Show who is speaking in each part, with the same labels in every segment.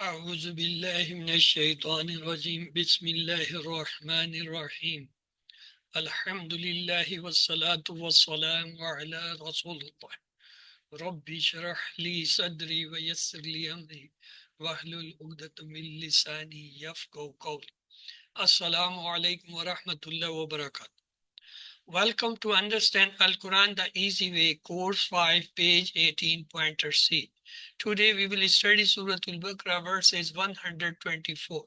Speaker 1: أعوذ بالله من الشيطان الرجيم بسم الله الرحمن الرحيم الحمد لله والصلاة والسلام على رسول الله ربي اشرح لي صدري ويسر لي أمري واحلل عقدة من لساني يفقهوا قولي السلام عليكم ورحمة الله وبركاته. Welcome to Understand Al-Quran the Easy Way, Course 5, page 18, pointer C. Today we will study Surah Al-Baqarah verses 124.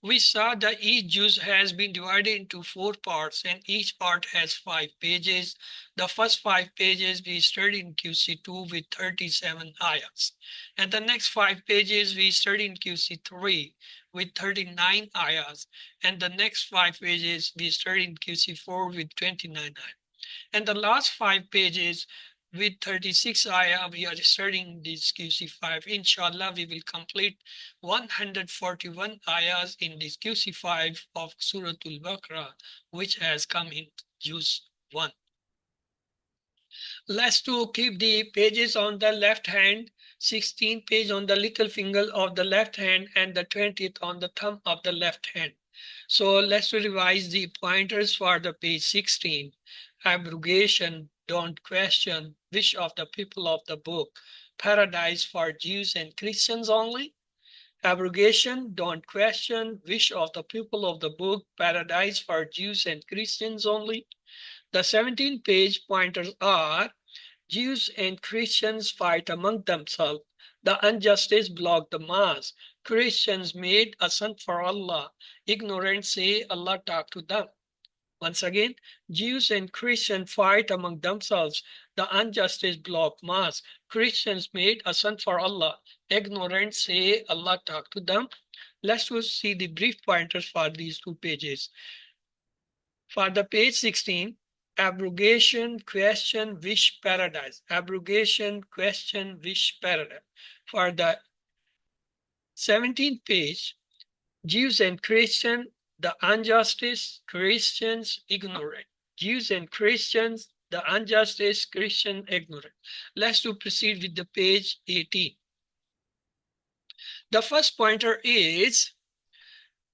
Speaker 1: We saw that each juz has been divided into 4 parts and each part has 5 pages. The first 5 pages we studied in QC2 with 37 ayahs. And the next 5 pages we studied in QC3 with 39 ayahs. And the next 5 pages we studied in QC4 with 29 ayahs. And the last 5 pages with 36 ayah, we are studying this QC5. Inshallah, we will complete 141 ayahs in this QC5 of Surah Al-Baqarah, which has come in Juz 1. Let's to keep the pages on the left hand, 16 page on the little finger of the left hand and the 20th on the thumb of the left hand. So let's revise the pointers for the page 16. Abrogation, don't question, wish of the people of the book, paradise for Jews and Christians only. Abrogation, don't question, wish of the people of the book, paradise for Jews and Christians only. The 17-page pointers are Jews and Christians fight among themselves. The injustice blocked the mass. Christians made a son for Allah. Ignorant say Allah talk to them. Once again, Jews and Christians fight among themselves. The injustice blocked mass. Christians made a son for Allah. Ignorant say Allah talk to them. Let's see the brief pointers for these 2 pages. For the page 16, abrogation, question, wish, paradise. Abrogation, question, wish, paradise. For the 17th page, Jews and Christians, the injustice, Christians ignorant. Jews and Christians, the injustice, Christian ignorant. Let's to proceed with the page 18. The first pointer is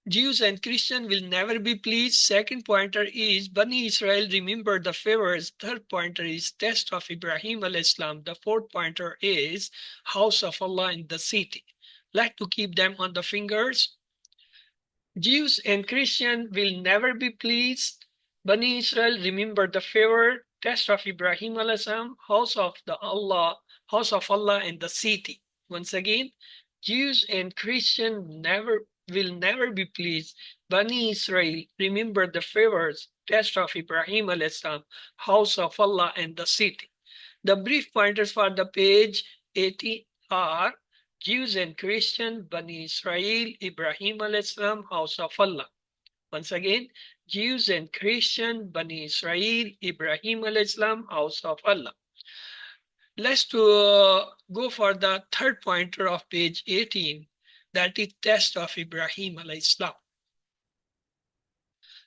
Speaker 1: Jews and Christians will never be pleased. Second pointer is Bani Israel remember the favors. Third pointer is test of Ibrahim al-Islam. The fourth pointer is house of Allah in the city. Like to keep them on the fingers. Jews and Christians will never be pleased. Bani Israel remember the favor. Test of Ibrahim al-Islam. House of Allah in the city. Once again, Jews and Christians will never be pleased. Bani Israel, remember the favors, test of Ibrahim al-Islam, house of Allah and the city. The brief pointers for the page 80 are Jews and Christians, Bani Israel, Ibrahim al-Islam, house of Allah. Once again, Jews and Christians, Bani Israel, Ibrahim al-Islam, house of Allah. Let's go for the third pointer of page 18. That is test of Ibrahim alayhi salam.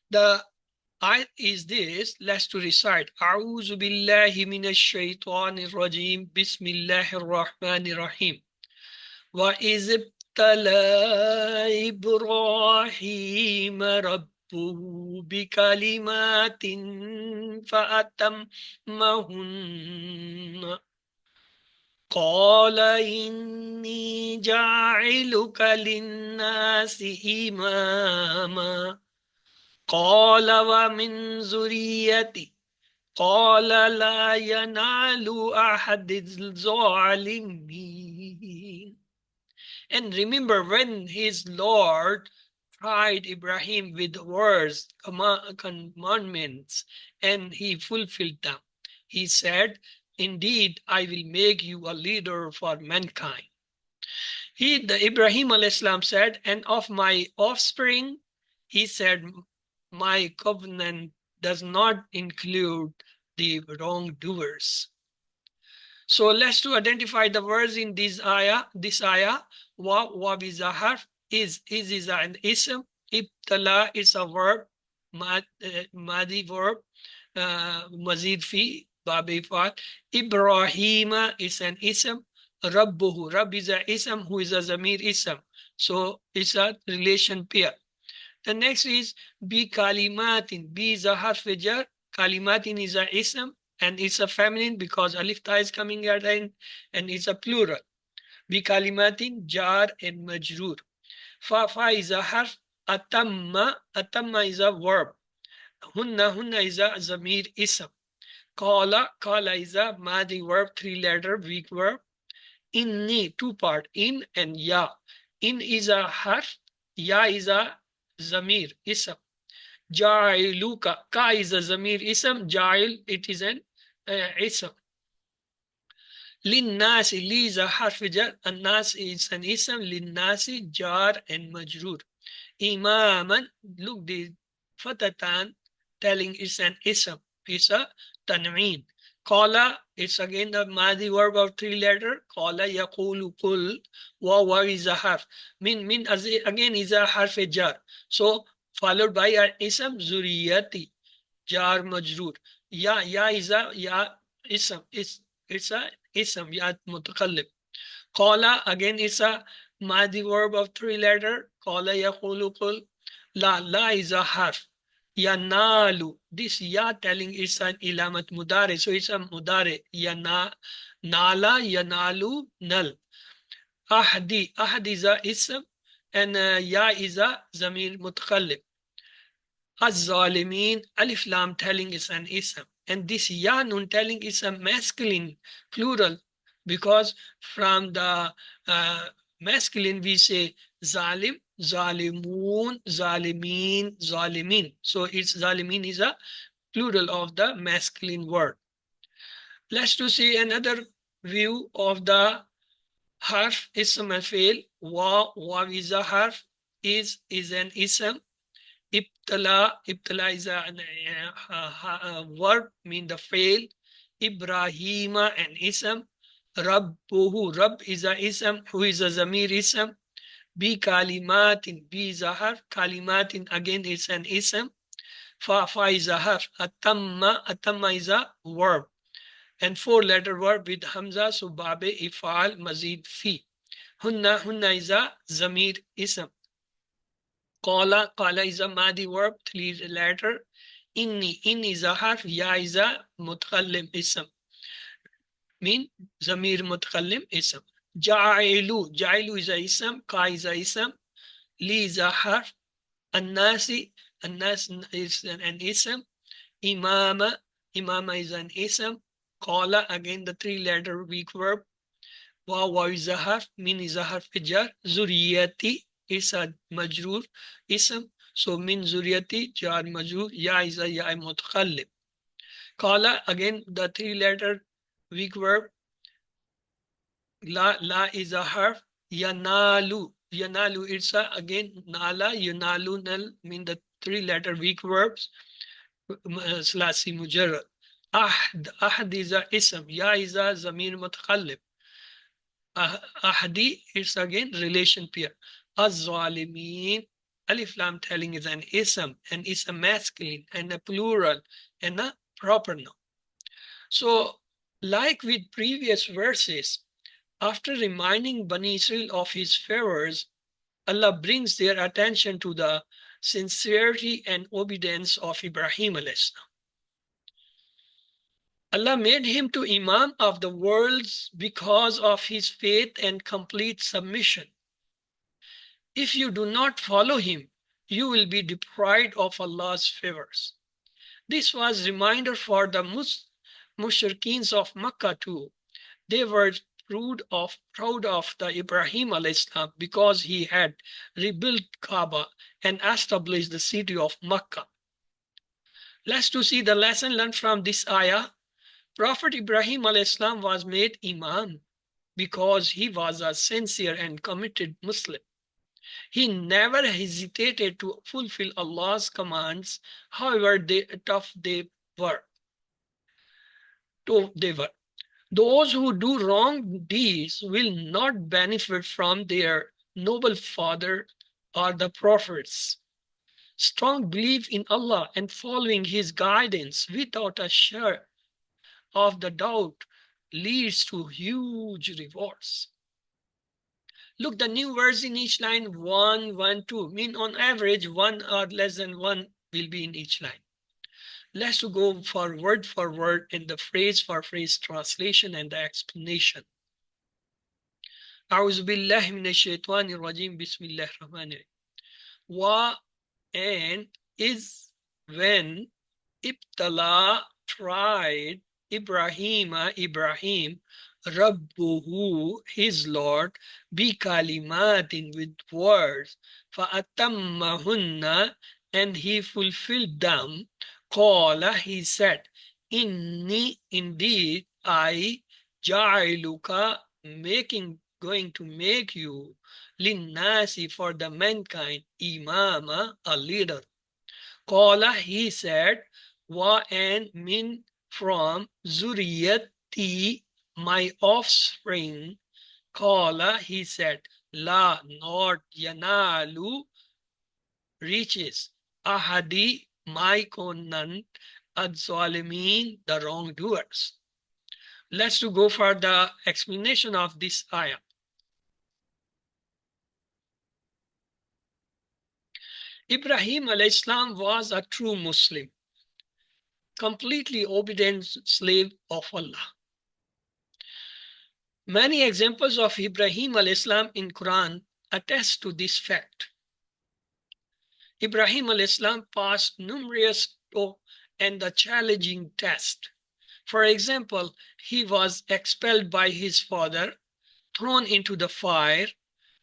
Speaker 1: The ayat is this. Let's to recite. A'udhu billahi minash shaitanir rajim. Bismillahir rahmanir rahim. Wa izibtala Ibrahim rabbuhu bikalimatin fa'atammahunna. قال إني جاعلك للناس إماما قال ومن ذريتي قال لا ينال أحد الظالمين. And remember when his Lord tried Ibrahim with words, commandments, and he fulfilled them. He said, indeed, I will make you a leader for mankind. The Ibrahim al-Islam said, and of my offspring, he said, my covenant does not include the wrongdoers. So let's to identify the words in this ayah. Wa bizahar is an ism. Ibtala is a verb, madi verb, mazid fi. Babifat. Ibrahima is an ism. Rabbuhu. Rabb is a ism, who is a zamir ism. So it's a relation pair. The next is bi kalimatin. Bi is a harf jar. Kalimatin is a ism and it's a feminine because alif ta is coming at the end and it's a plural. Bi kalimatin jar and majrur. Fa is a harf. Atamma is a verb. Hunna is a zamir ism. Kala is a madi verb, 3-letter weak verb. Inni, 2 part, in and ya. In is a harf, ya is a zamir ism. Ja'iluka, ka is a zamir ism, ja'il, it is an ism. Linnasi, li is a harf jar, annas is an ism, linnasi, jar and majrur. Imaman, look, the fatatan telling is an ism, it's a tanween. Qala, it's again the madi verb of 3-letter. Qala yaqulu qul, wa is a harf. Min again is a harf jar. So followed by an ism, zuriyati, jar majrur. Ya is a ya ism, it's a ism, ya mutakallim. Qala again is a madi verb of 3-letter. Qala yaqulu qul. La is a harf. Yanalu. This ya telling is an ilamat mudare. So it's a mudare. Nala, yanalu, nal. Ahdi. Ahd is a ism and ya is a zamir mutakallim. Az-zalimin, alif lam telling is an ism. And this ya nun telling is a masculine plural because from the masculine we say zalim, zalimun, zalimin, zalimin. So it's zalimin is a plural of the masculine word. Let's to see another view of the harf ism and fail. Wa is a harf, is an ism. Ibtala is a verb, mean the fail. Ibrahima an ism. Rabbuhu, Rabb is a ism, who is a zamir ism. Bi kalimatin, bi is a harf. Kalimatin again is an ism. Fa is a harf. Atamma is a verb. And 4-letter verb with hamza, so babe, ifal, mazid, fi. Hunna is a zamir ism. Qala is a madi verb, 3-letter. In is a harf, ya is a mutakallim ism. Mean zamir mutakallim ism. Ja'ilu is a ism, ka is a ism, li is a harf, annas is an ism, imama is an ism, qala again the 3-letter weak verb, wa is a harf, min is a harf jar, zuriyati is a majrur ism, so min zuriyati jar majrur, ya is a ya mutakallim. Qala again the 3-letter weak verb, la is a harf. Yanalu it's a again nala, yunalu, nal, mean the 3-letter weak verbs. Slasi mujarrad. Ahd is a ism. Ya is a zamir mutakallim. Ahdi it's again relation pair. Az-zalimin, alif lam telling is an ism and it's a masculine and a plural and a proper noun. So like with previous verses, after reminding Bani Israel of his favors, Allah brings their attention to the sincerity and obedience of Ibrahim alayhi salam. Allah made him to Imam of the worlds because of his faith and complete submission. If you do not follow him, you will be deprived of Allah's favors. This was reminder for the mushrikeens of Makkah too. They were proud of the Ibrahim alayhi salam because he had rebuilt Kaaba and established the city of Makkah. Let's to see the lesson learned from this ayah. Prophet Ibrahim alayhi salam was made Imam because he was a sincere and committed Muslim. He never hesitated to fulfill Allah's commands, however tough they were. Those who do wrong deeds will not benefit from their noble father or the prophets. Strong belief in Allah and following his guidance without a share of the doubt leads to huge rewards. Look, the new words in each line, 1, 1, 2, mean on average 1 or less than 1 will be in each line. Let's go for word in the phrase for phrase translation and the explanation. أعوذ بالله من الشيطان الرجيم بسم الله الرحمن الرحيم. Wa and is when ibtala tried Ibrahim Rabbuhu his Lord bi kalimatin with words fa'atammahunna and he fulfilled them. Qala he said inni indeed I ja'iluka going to make you linnasi for the mankind imama a leader. Qala he said wa and min from zuriyati my offspring. Qala he said la not yanalu reaches ahadi my covenant ad-zalimin the wrongdoers. Let's go for the explanation of this ayah. Ibrahim alayhis salam was a true Muslim, completely obedient slave of Allah. Many examples of Ibrahim alayhis salam in Quran attest to this fact. Ibrahim alayhis salam passed numerous and the challenging test. For example, he was expelled by his father, thrown into the fire,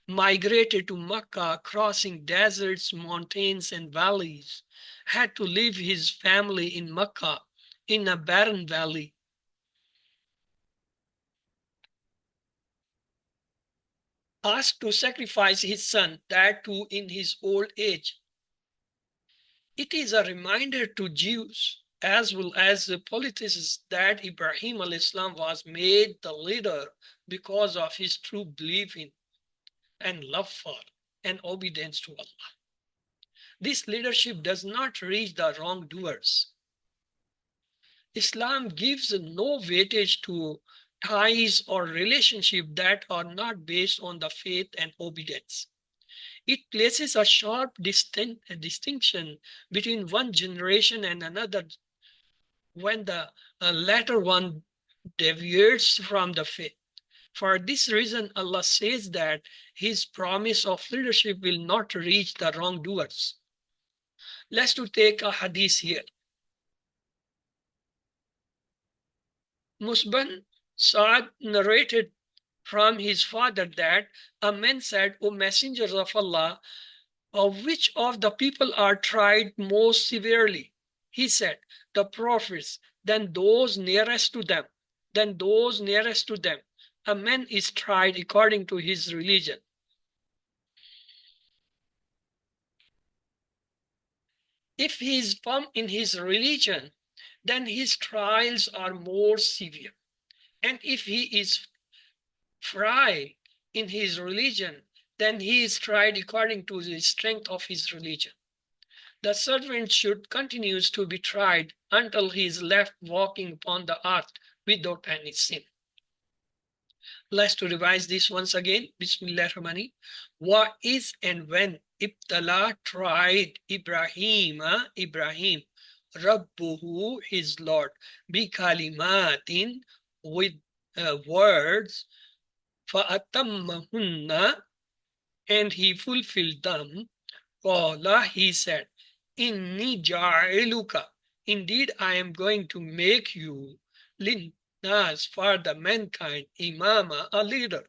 Speaker 1: migrated to Mecca, crossing deserts, mountains, and valleys, had to leave his family in Mecca in a barren valley. Asked to sacrifice his son, that too in his old age. It is a reminder to Jews as well as the polytheists that Ibrahim al-Islam was made the leader because of his true belief in and love for and obedience to Allah. This leadership does not reach the wrongdoers. Islam gives no weightage to ties or relationships that are not based on the faith and obedience. It places a sharp distinction between one generation and another when the latter one deviates from the faith. For this reason, Allah says that his promise of leadership will not reach the wrongdoers. Let's take a hadith here. Musban Sa'ad narrated from his father that a man said, O messengers of Allah, of which of the people are tried most severely? He said, the prophets, then those nearest to them, then those nearest to them. A man is tried according to his religion. If he is firm in his religion, then his trials are more severe. And if he is frail in his religion, then he is tried according to the strength of his religion. The servant should continue to be tried until he is left walking upon the earth without any sin. Let's revise this once again. Bismillahirrahmanirrahim. What is and when Ibtala tried Ibrahim, Rabbuhu, his Lord, bi kalimatin, with words, fa'atammahunna, and he fulfilled them. Qala, he said, inni ja'iluka, indeed I am going to make you linnas for the mankind, imama, a leader.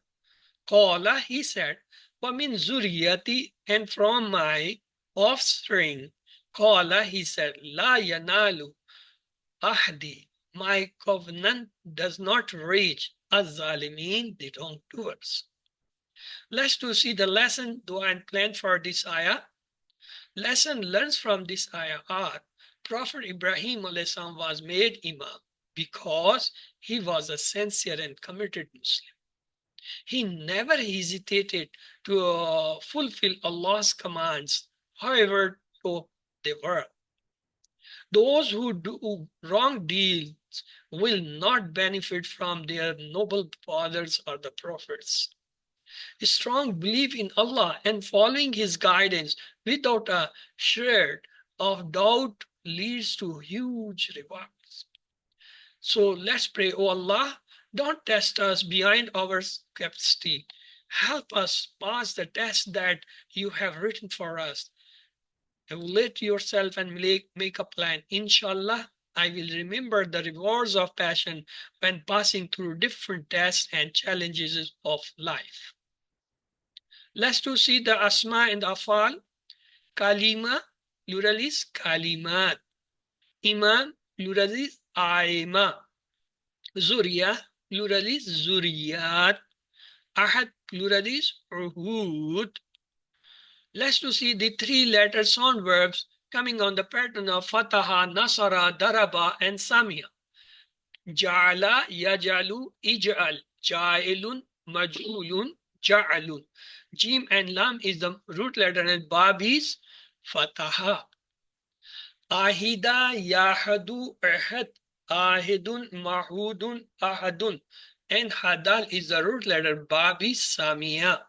Speaker 1: Qala, he said, wa min zuriyati, and from my offspring. Qala, he said, la yanalu ahdi, my covenant does not reach az-zalimin, the wrongdoers. Let's see the lesson, dua and plan for this ayah. Lesson learns from this ayah are Prophet Ibrahim salam was made Imam because he was a sincere and committed Muslim. He never hesitated to fulfill Allah's commands, however low they were. Those who do wrong deeds will not benefit from their noble fathers or the prophets. A strong belief in Allah and following His guidance without a shred of doubt leads to huge rewards. So let's pray, oh Allah, don't test us beyond our capacity. Help us pass the test that you have written for us. Evaluate yourself and make a plan. Inshallah, I will remember the rewards of passion when passing through different tests and challenges of life. Let's to see the asma and afal. Kalima, plural is kalimat. Imam, plural is aima. Zuriya, plural is zuriyat. Ahad, plural is uhud. Let's to see the three-letter sound verbs coming on the pattern of fataha, nasara, daraba, and samia. Ja'ala, yajalu, ij'al, ja'ilun, maj'ulun, ja'alun. Jim and lam is the root letter and bab is fataha. Ahida, yahadu, ahad, ahidun, mahudun, ahadun. And hadal is the root letter bab is samia.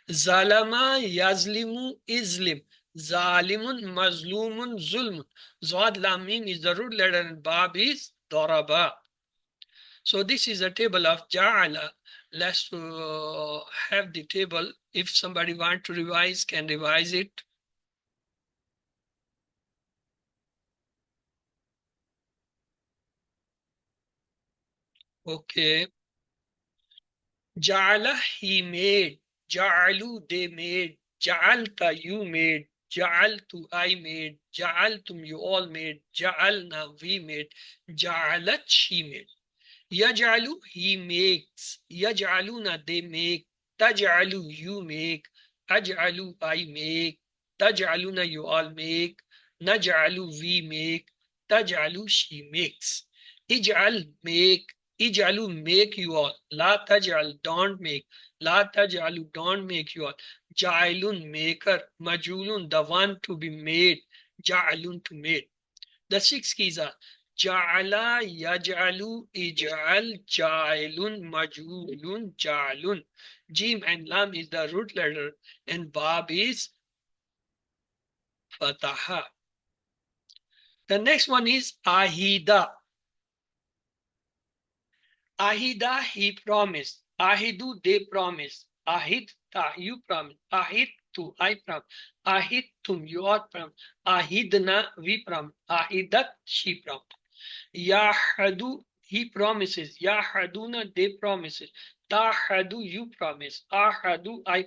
Speaker 1: Zalama, yazlimu, islim. Zalimun, mazlumun, zulmun. Zad lamim is the root letter and bab is daraba. So this is a table of ja'ala. Let's have the table. If somebody want to revise, can revise it. Okay. Ja'ala, he made. Ja'alu, they made. Ja'alta, you made. Ja'altu, I made. Ja'altum, you all made. Ja'alna, we made. Ja'alat, she made. Yaj'alu, he makes. Yaj'aluna, they make. Taj'alu, you make. Aj'alu, I make. Taj'aluna, you all make. Naj'alu, we make. Taj'alu, she makes. Ij'al, make. Ij'alu, make you all. La taj'al, don't make. La taj'alu, don't make you all. Ja'ilun, maker. Majulun, the one to be made. Ja'alun, to made. The six keys are Ja'ala, Yaj'alu, Ij'al, Ja'ilun, Maj'ulun, Ja'alun. Jim and Lam is the root letter and Bab is Fataha. The next one is Ahida. Ahida, he promised. Ahidu, they promise. Ahidta, you promise. Ahidtu, I promise. Ahidtum, you are promise. Ahidna, we promise. Ahidat, she promise. Yahadu, he promises. Yahaduna, they promises. Tahadu, you promise. Ahadu, I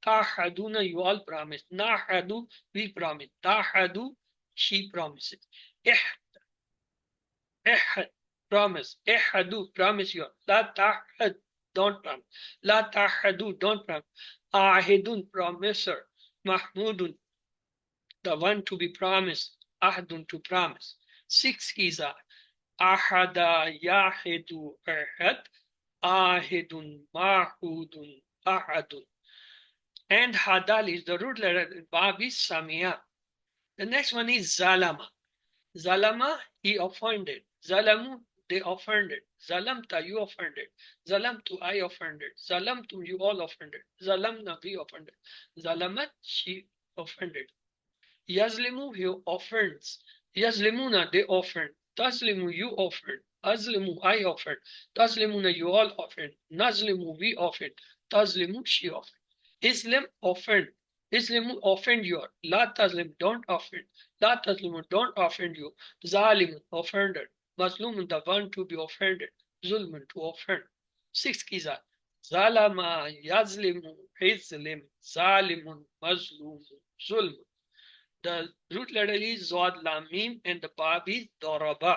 Speaker 1: Tahaduna, you all promise. Nahadu, we promise. Tahadu, she promises. Ehad, promise. Ehadu, promise you. La tahad, don't promise. La tahadu, don't promise. Ahidun, promiser. Mahmudun, the one to be promised. Ahdun, to promise. Six keys are Ahada, Yahidu, Ahad, Ahidun, Mahudun, Ahadun. And Hadal is the root letter. Bab is Samia. The next one is Zalama. Zalama, he offended. Zalamu, they offended. Zalamta, you offended. Zalamtu, I offended. Zalamtum, you all offended. Zalamna, we offended. Zalamat, she offended. Yazlimu, he offends. Yazlimuna, they offend. Taslimu, you offend. Azlimu, I offend. Taslimuna, you all offend. Nazlimu, we offend. Taslimu, she offend. Islam, offend. Islamu, offend you. La taslim, don't offend. La taslimu, don't offend you. Zalimu, offended. Mazlumun, the one to be offended. Zulmun, to offend. Six keys are Zalama, Yazlimu, Hizlim, Zalimun, Mazlumun, Zulmun. The root letter is Zod Lam Mim and the Bab is Daraba.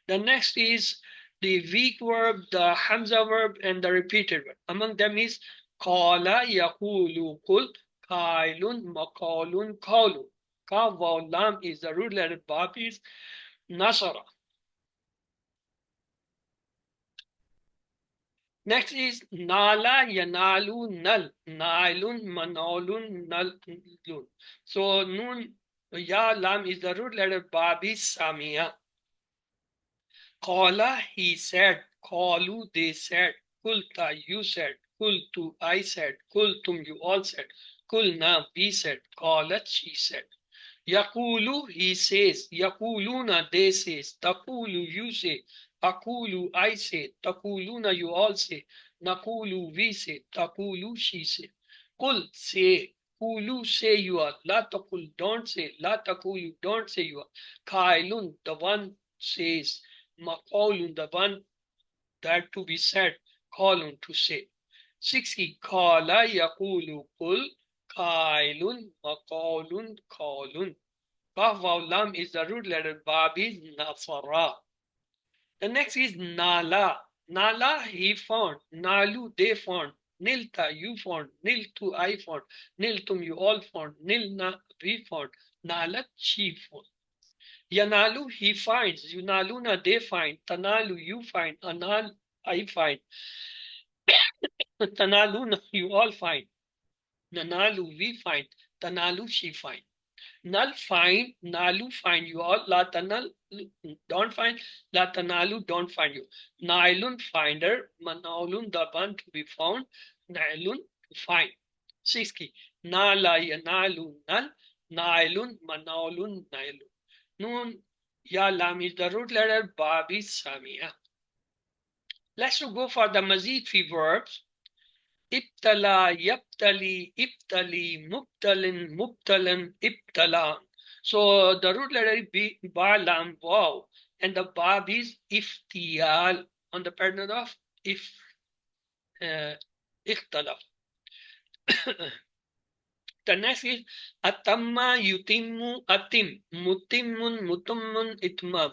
Speaker 1: The next is the weak verb, the Hamza verb, and the repeated verb. Among them is Qala Yaqulu Qul, Kailun Maqalun Qalu. Ka Waw Lam is the root letter, Bab is Nasara. Next is Nala Yanalu Nal, Nailun Manolun Nalun. So Nun Ya lam is the root letter Babi Samia. Qala, he said. Qalu, they said. Kulta, you said. Kultu, I said. Kultum, you all said. Kulna, we said. Qalat, she said. Yakulu, he says. Yakuluna, they says. Takulu, you say. Akulu, I say. Takuluna, you all say. Nakulu, we say. Takulu, she say. Kul, say. Kulu, say you are. La takul, don't say. La takulu, don't say you are. Kailun, the one says. Maqalun, the one that to be said. Qalun, to say. 60. Qala yaqulu kul. Qailun, maqalun, qalun. Kaf waw lam is the root letter. Bab is nasara. The next is nala. Nala he found. Nalu they found. Nilta you found. Niltu I found. Niltum you all found. Nilna we found. Nalat she found. Yanalu he finds. Yunaluna they find. Tanalu you find. Anal I find. Tanaluna you all find. Nanalu we find. Tanalu she find. Null find, nalu find you all, la tanal don't find, la tanalu don't find you. Nailun finder, manaulun the one to be found, nailun to find. 60. Nala yanalu nal, nailun manaulun nailun. Nun ya lam is the root letter babi samia. Let's go for the mazid three verbs. Ibtala, yaptali, ibtali, mubtalin, mubtalan, ibtalan. So the root letter is ba, lam, wow. And the bab is iftial on the pattern of if, ikhtalaf. The next is atamma, yutimmu, atim, mutimmun, mutummun, itmam.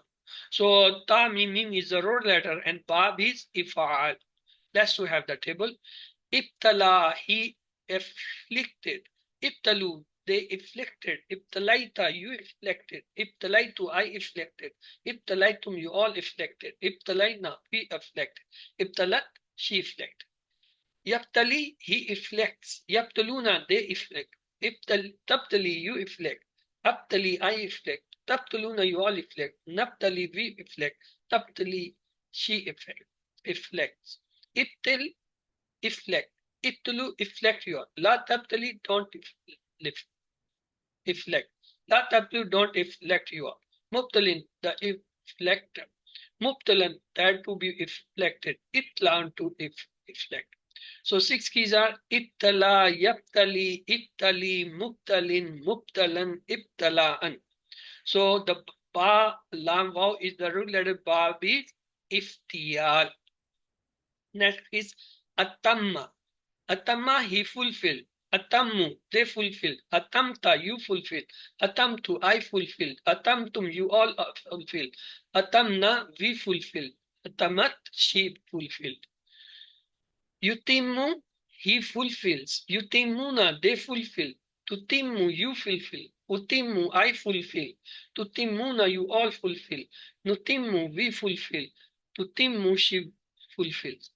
Speaker 1: So ta, mim is the root letter and bab is ifal. Let's have the table. Ibtala, he afflicted. Ibtalu, they afflicted. Ibtalaita, you afflicted. Ibtalaitu, I afflicted. Ibtalaitum, you all afflicted. Ibtalaina, we afflicted. Ibtalat, she afflicted. Yaptali, he afflicts. Yaptaluna, they afflict. Tabtali, you afflict. Abtali, I afflict. Tabtaluna, you all afflict. Naptali, we afflict. Tabtali, she afflicts. Ibtil, afflict. Ibtulu, afflict you. La tabtali, don't afflict. La tabtulu, don't afflict you. Mubtalin, the afflicted. Mubtalan, that to be afflicted. Itlan, to afflict. So 6 keys are ibtala, yaptali, ibtali, mubtalin, mubtalan, ibtalaan. So the ba, lam, wow is the root letter ba is iftiyal. Next is atamma. Atamma, he fulfilled. Atammu, they fulfilled. Atamta, you fulfilled. Atamtu, I fulfilled. Atamtum, you all fulfilled. Atamna, we fulfilled. Atamat, she fulfilled. Yutimmu, he fulfills. Yutimmuna, they fulfill. Tutimmu, you fulfill. Utimmu, I fulfill. Tutimmuna, you all fulfill. Nutimmu, we fulfill. Tutimmu, she fulfills.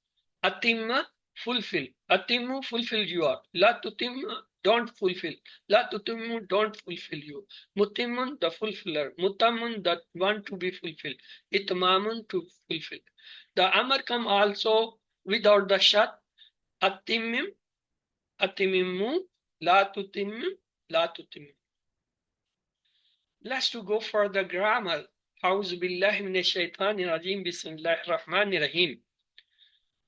Speaker 1: Atimma, fulfill. Atimmu, fulfill you are. La tutimma, don't fulfill. La tutimmu, don't fulfill you. Mutimmun, the fulfiller. Mutammun, the one to be fulfilled. Itmamun, to fulfill. The Amar come also without the shat. Atimim, atimimu, la tutimim, la tutimim. Let's to go for the grammar. A'udhu billahi minash shaitani rajim. Bismillahir rahmanir rahim.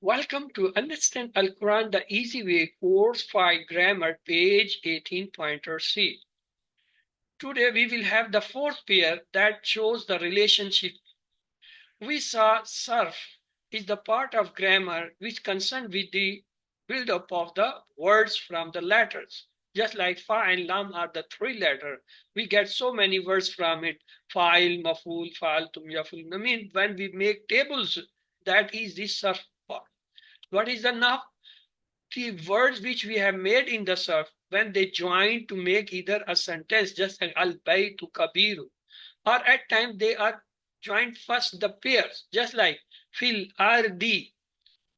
Speaker 1: Welcome to Understand Al-Quran the Easy Way Course 5 Grammar, page 18.C. Today we will have the fourth pair that shows the relationship. We saw sarf is the part of grammar which concerned with the build-up of the words from the letters. Just like fa and lam are the three letters, we get so many words from it. Fa'il, maful, fa'altum, yaful. I mean, when we make tables, that is the sarf part. What is the naf? The words which we have made in the sarf, when they join to make either a sentence, just like al-baytu kabiru, or at times they are joined first the pairs, just like fil ardi,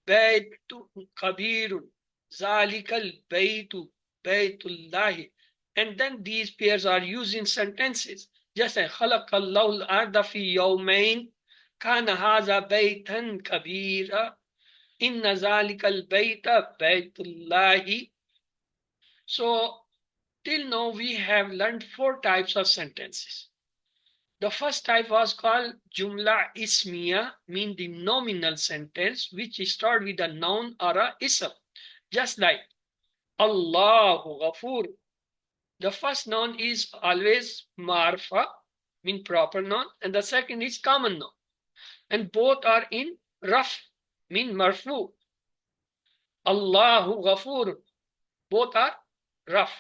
Speaker 1: baytu kabirun, zalikal baytu, baytullahi. And then these pairs are used in sentences. Just like خلق الله الأرض في يومين كان هذا بيتا كبيرا إن ذلك البيت بيت الله. So till now we have learned 4 types of sentences. The first type was called Jumla Ismiya, mean the nominal sentence which start with a noun or a ism. Just like Allahu Ghafur. The first noun is always marfa, mean proper noun, and the second is common noun. And both are in raf, mean marfu. Allahu Ghafur. Both are raf.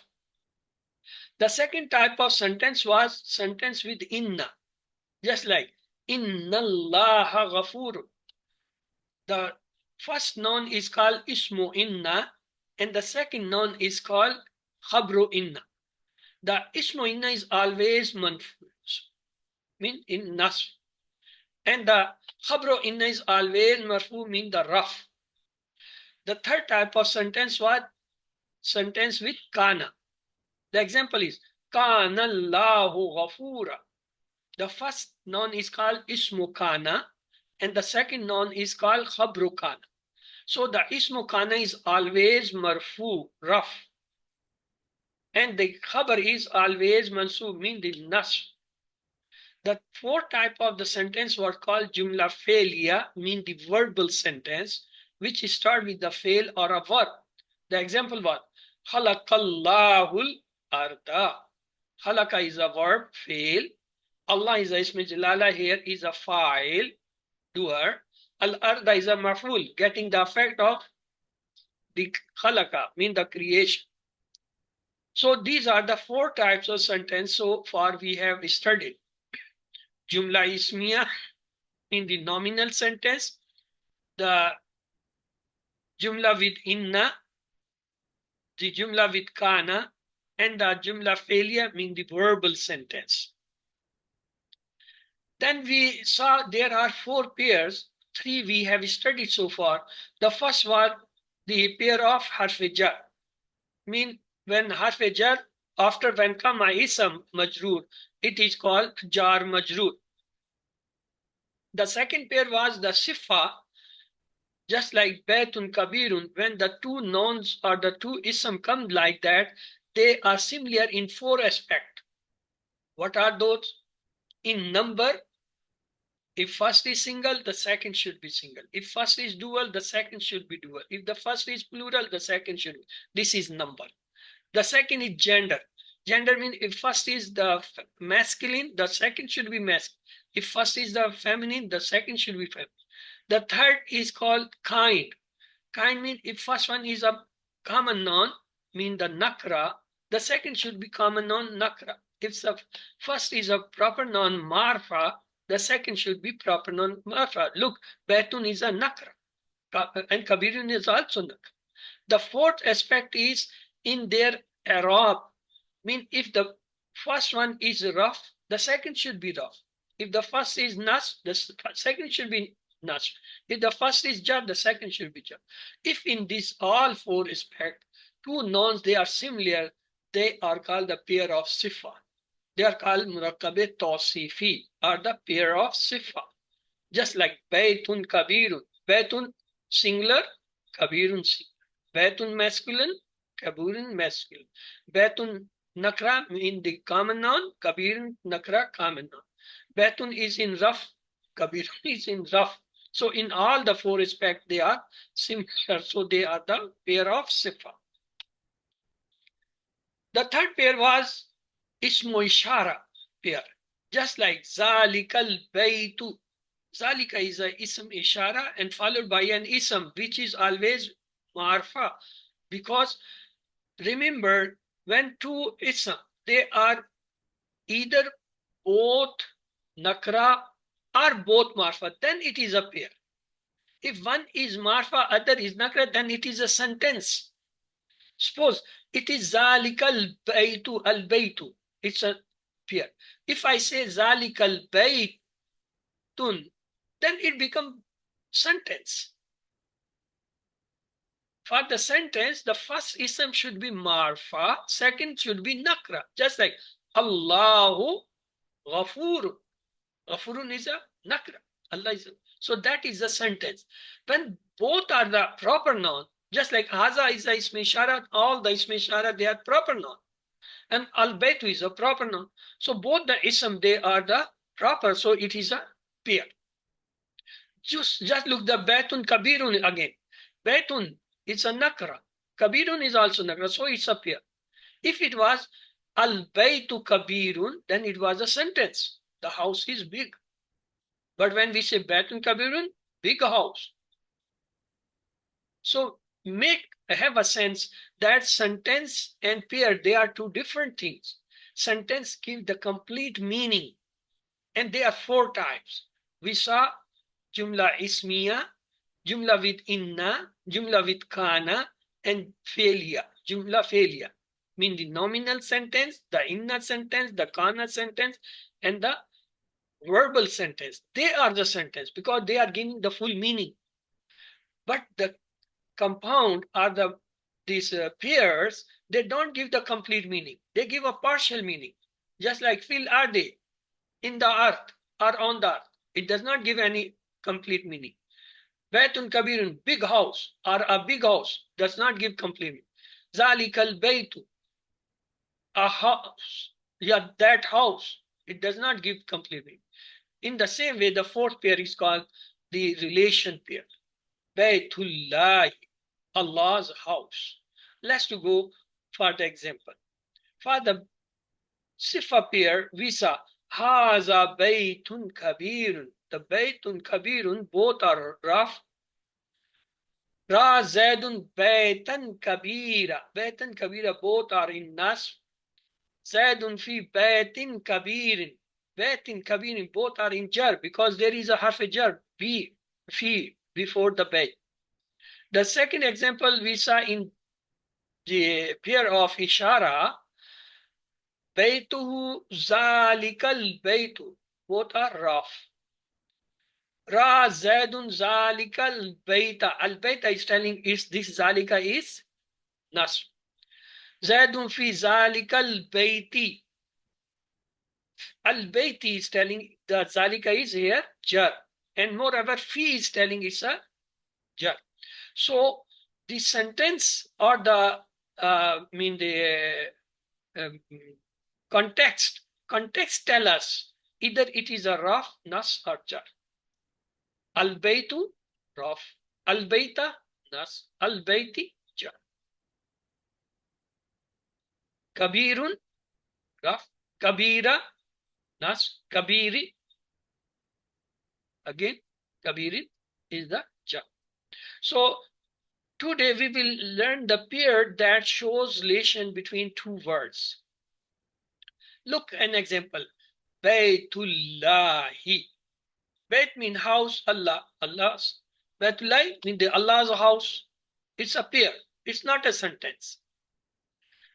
Speaker 1: The second type of sentence was sentence with inna. Just like Inna Allah Ghafur. The first noun is called Ismu Inna, and the second noun is called Khabru Inna. The Ismu Inna is always manfus, mean in nasf. And the Khabru Inna is always marfu, mean the raf. The third type of sentence was sentence with kana. The example is Kana Allahu Ghafura. The first noun is called Ismu Kana, and the second noun is called Khabru Kana. So the Ismu Kana is always marfu, raf. And the Khabar is always mansub, mean the nasb. The fourth type of the sentence was called Jumla Failya, mean the verbal sentence, which start with the fail or a verb. The example was Khalaqallahul Arda. Khalaqa is a verb, fail. Allah is a ism jalala, here is a fa'il, doer. Al-arda is a maf'ul, getting the effect of the khalaqa, mean the creation. So these are the 4 types of sentence so far we have studied. Jumla ismiya in the nominal sentence, the jumla with inna, the jumla with kana, and the jumla failya mean the verbal sentence. Then we saw there are 4 pairs, 3 we have studied so far. The first was the pair of harf jar, mean when harf jar, after when come a ism majroor, it is called jar majroor. The second pair was the sifa, just like Baytun Kabirun, when the 2 nouns or the 2 ism come like that, they are similar in 4 aspects. What are those? In number, if first is single, the second should be single. If first is dual, the second should be dual. If the first is plural, the second should be. This is number. The second is gender. Gender means if first is the masculine, the second should be masculine. If first is the feminine, the second should be feminine. The third is called kind. Kind means if first one is a common noun, mean the nakra, the second should be common noun nakra. If the first is a proper noun marfa, the second should be proper noun marfa. Look, Baytun is a nakra, and Kabirun is also nakra. The fourth aspect is in their Arab. Mean if the first one is rough, the second should be rough. If the first is nas, the second should be nas. If the first is jar, the second should be jar. If in these all 4 aspects, 2 nouns they are similar, they are called the pair of sifa. They are called murakkabe tawsifi, or the pair of sifa. Just like Baytun Kabirun. Baytun singular, Kabirun singular. Baytun masculine, Kabirun masculine. Baytun nakra in the common noun, Kabirun nakra common noun. Baytun is in rough, Kabirun is in rough. So in all the 4 aspects, they are similar. So they are the pair of sifa. The third pair was Ismu Ishara pair. Just like Zalikal Baytu. Zalika is a ism ishara and followed by an ism, which is always marfa. Because remember, when 2 ism, they are either both nakra or both marfa, then it is a pair. If one is marfa, other is nakra, then it is a sentence. Suppose it is Zalikal Baytu al Baytu. It's a pair. If I say Zalikal Baytun, then it becomes sentence. For the sentence, the first ism should be marfa, second should be nakra. Just like Allahu Ghafur. Ghafurun is a nakra. Allah is a, so that is the sentence. When both are the proper noun, just like Haza is the ism ishara, all the ism ishara, they are proper noun. And Al-Baytu is a proper noun. So both the ism, they are the proper, so it is a pair. Just look the Baytun Kabirun again. Baytun is a nakra. Kabirun is also nakra, so it's a pair. If it was Al-Baytu Kabirun, then it was a sentence. The house is big. But when we say Baytun Kabirun, big house. So have a sense that sentence and pair, they are two different things. Sentence give the complete meaning. And there are four types. We saw Jumla Ismiya, Jumla with Inna, Jumla with Kana, and failure, Jumla failure. Mean the nominal sentence, the Inna sentence, the Kana sentence, and the verbal sentence. They are the sentence because they are giving the full meaning. But the compound or these pairs, they don't give the complete meaning. They give a partial meaning. Just like fil arde, in the earth or on the earth. It does not give any complete meaning. Baytun kabirun, big house or a big house, does not give complete meaning. Zalikal baytu, a house, yeah, that house, it does not give complete meaning. In the same way, the fourth pair is called the relation pair. Baytullah, Allah's house. Let's go for the example. For the Sifa pair, we saw Haza Baytun Kabirun. The Baytun Kabirun, both are rough. Ra Zaidun Baytan Kabira. Baytan Kabira, both are in Nas. Zaidun fi Baytin Kabirin. Baytin Kabirin, both are in Jar because there is a harf jar, fi, before the Bayt. The second example we saw in the pair of Ishara, Baytuhu Zalikal Baytu. Both are rough. Ra Zaidun Zalikal Bayta. Al Bayta is telling is this Zalika is Nas. Zaidun fi Zalikal Bayti. Al Bayti is telling that Zalika is here Jar. And moreover, fi is telling it's a Jar. So the sentence or the context tell us either it is a raf, nas, or jar. Al baytu, raf. Al bayta, nas. Al bayti, jar. Kabirun, raf. Kabira, nas. Kabiri, again, kabirin is the jar. So today we will learn the pair that shows relation between two words. Look an example. Baytullahi. Bayt means house, Allah, Allah's. Baytullahi means the Allah's house. It's a pair. It's not a sentence.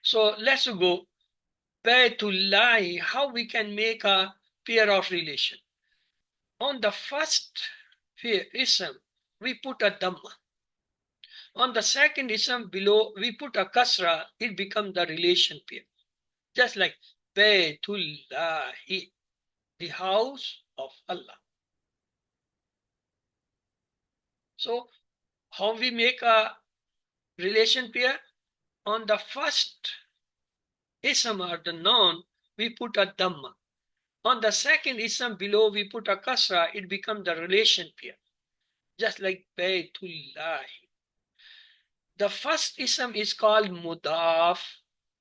Speaker 1: So let's go. Baytullahi, how we can make a pair of relation. On the first pair, ism, we put a dhamma. On the second ism below, we put a kasra, it becomes the relation pair. Just like Baytullahi, the house of Allah. So how we make a relation pair? On the first ism or the noun, we put a dhamma. On the second ism below, we put a kasra, it becomes the relation pair. Just like Baytullahi. The first ism is called mudaf.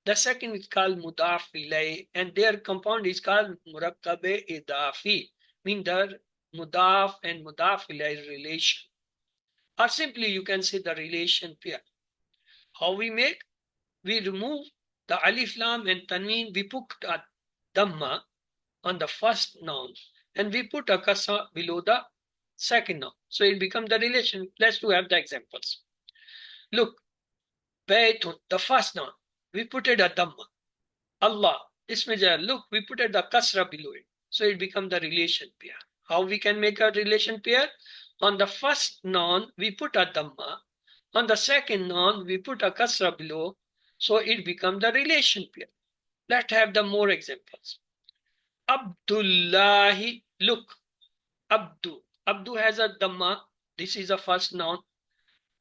Speaker 1: The second is called mudaf ilay, and their compound is called murakkabe idafi, mean the mudaf and mudaf ilay relation. Or simply you can say the relation pair. How we make? We remove the alif lam and tanween, we put a dhamma on the first noun, and we put a kasra below the second noun. So it becomes the relation. Let's have the examples. Look, Baytun, the first noun, we put it a dhamma. Allah, ismijar, look, we put it the kasra below it. So it becomes the relation pair. How we can make a relation pair? On the first noun, we put a dhamma. On the second noun, we put a kasra below, so it becomes the relation pair. Let's have the more examples. Abdullahi, look, Abdu. Abdu has a dhamma. This is the first noun.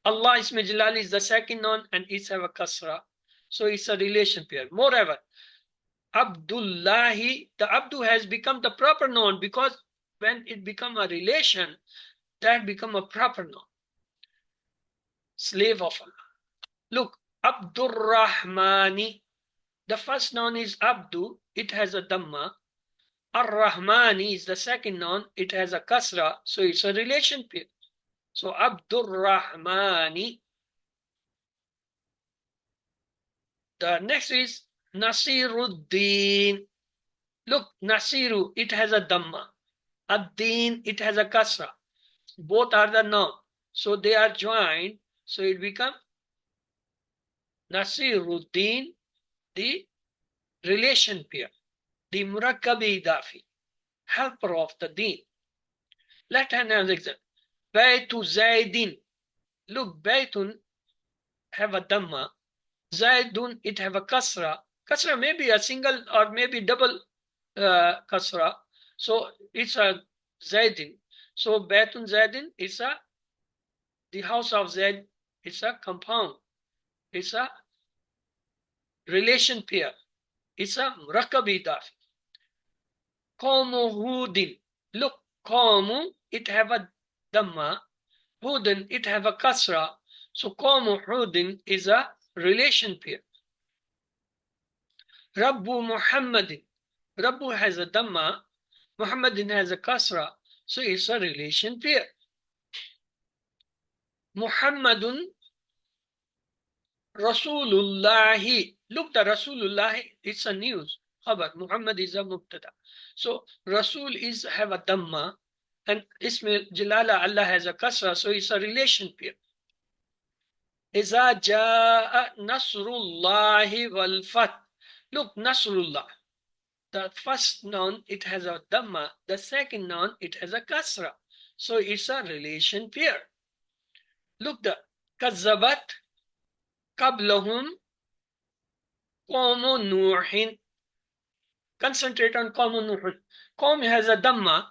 Speaker 1: Allah Ismi Jalal is the second noun and it's have a kasra. So it's a relation pair. Moreover, Abdullahi, the Abdu has become the proper noun because when it become a relation, that become a proper noun. Slave of Allah. Look, Abdur Rahmani. The first noun is Abdu. It has a dhamma. Ar-Rahmani is the second noun. It has a kasra. So it's a relation pair. So Abdur Rahmani. The next is Nasiruddin. Look, Nasiru, it has a dhamma. Ad-Din, it has a kasra. Both are the noun. So they are joined. So it becomes Nasiruddin, the relation pair, the Murakkabi Idafi, helper of the deen. Let's have another example. Baytu Zaydin. Look, Baytun have a dhamma. Zaydun, it have a kasra. Kasra may be a single or maybe double kasra. So it's a Zaydin. So Baytun Zaydin is the house of Zayd. It's a compound. It's a relation pair. It's a Murakkabi Idafi. Qawmu Hudin. Look, Qawmu, it have a dhamma. Hudin, it have a kasra. So Qawmu Hudin is a relation pair. Rabbu Muhammadin. Rabbu has a dhamma. Muhammadin has a kasra. So it's a relation pair. Muhammadun Rasulullahi. Look, the Rasulullahi, it's a news. Khabar. Muhammad is a mubtada. So Rasul is have a dhamma and Ismi Jalala Allah has a kasra. So it's a relation pair. Iza jaa Nasrullahi wal fath. Look, Nasrullah. The first noun, it has a dhamma. The second noun, it has a kasra. So it's a relation pair. Look, the kazzabat qablahum qawmu nuhin. Concentrate on qawmu nuhin. Qawm has a dhamma.